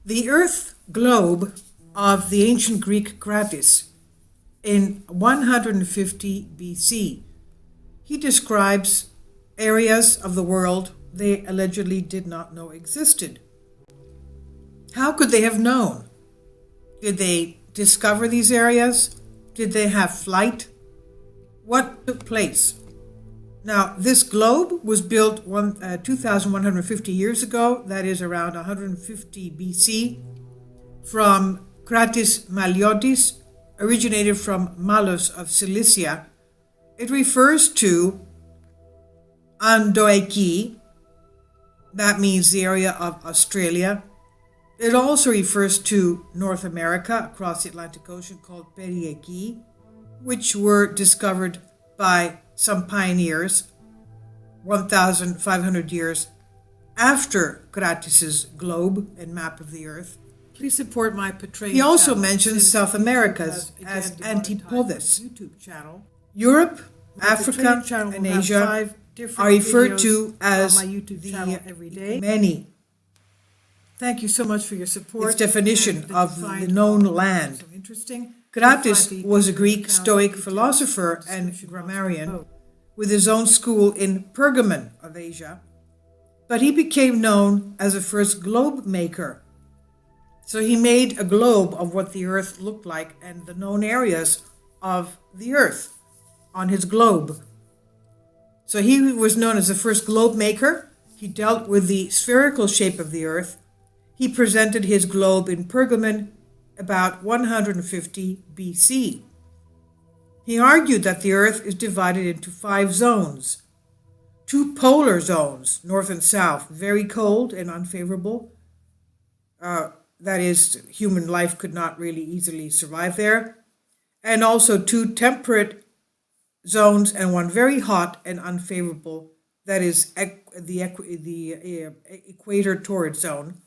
The Earth globe of the ancient Greek Kratis in 150 BC. He describes areas of the world they allegedly did not know existed. How could they have known? Did they discover these areas? Did they have flight? What took place? Now, this globe was built 2,150 years ago, that is around 150 BC, from Kratis Maliotis, originated from Malus of Cilicia. It refers to Andoiki, that means the area of Australia. It also refers to North America across the Atlantic Ocean called Perieki, which were discovered by some pioneers 1,500 years after Kratis's globe and map of the Earth. Please support my portrayal. He also mentions South Americas as Antipodes. Europe, Africa, and Asia are referred to as the many. Thank you so much for your support. Its definition of the known land. Kratis was a Greek Stoic philosopher and grammarian with his own school in Pergamon of Asia, but he became known as the first globe maker. So he made a globe of what the Earth looked like and the known areas of the Earth on his globe. So he was known as the first globe maker. He dealt with the spherical shape of the Earth. He presented his globe in Pergamon about 150 BC. He argued that the Earth is divided into 5 zones. 2 polar zones, north and south, very cold and unfavorable. That is, human life could not really easily survive there. And also 2 temperate zones and 1 very hot and unfavorable, that is the equator torrid zone.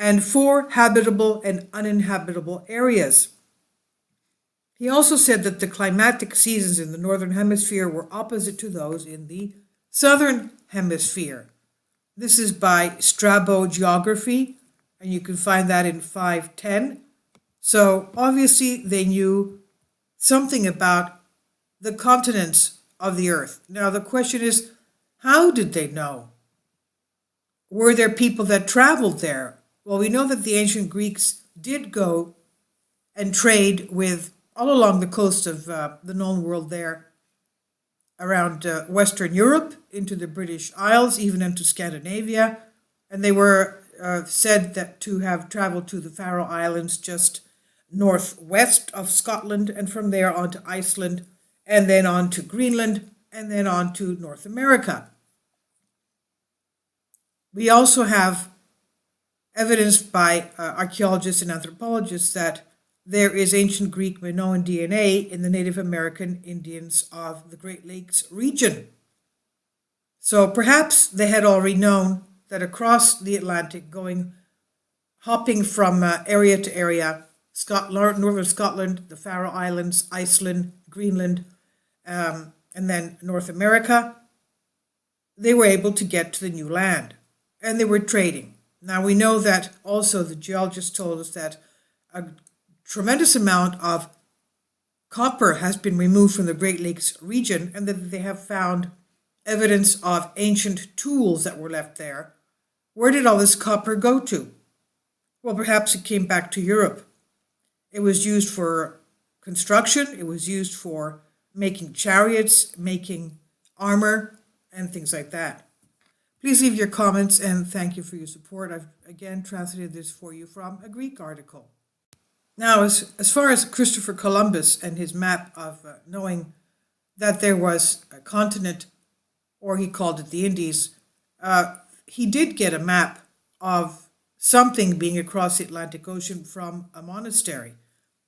And 4 habitable and uninhabitable areas. He also said that the climatic seasons in the northern hemisphere were opposite to those in the southern hemisphere. This is by Strabo Geography, and you can find that in 510. So obviously they knew something about the continents of the Earth. Now the question is, how did they know? Were there people that traveled there? Well, we know that the ancient Greeks did go and trade with all along the coast of the known world there, around Western Europe, into the British Isles, even into Scandinavia. And they were said that to have traveled to the Faroe Islands just northwest of Scotland, and from there on to Iceland, and then on to Greenland, and then on to North America. We also have evidence by archaeologists and anthropologists that there is ancient Greek Minoan DNA in the Native American Indians of the Great Lakes region. So perhaps they had already known that across the Atlantic, hopping from area to area, northern Scotland, the Faroe Islands, Iceland, Greenland, and then North America, they were able to get to the new land, and they were trading. Now we know that also the geologists told us that a tremendous amount of copper has been removed from the Great Lakes region, and that they have found evidence of ancient tools that were left there. Where did all this copper go to? Well, perhaps it came back to Europe. It was used for construction, it was used for making chariots, making armor, and things like that. Please leave your comments, and thank you for your support. I've again translated this for you from a Greek article. Now, as far as Christopher Columbus and his map of knowing that there was a continent, or he called it the Indies, he did get a map of something being across the Atlantic Ocean from a monastery.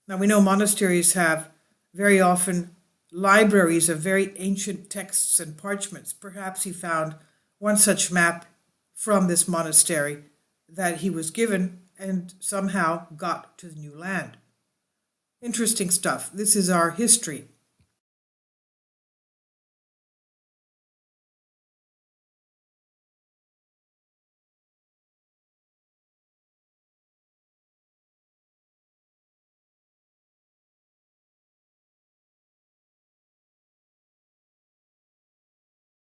Now, we know monasteries have very often libraries of very ancient texts and parchments. Perhaps he found one such map from this monastery that he was given and somehow got to the new land. Interesting stuff. This is our history.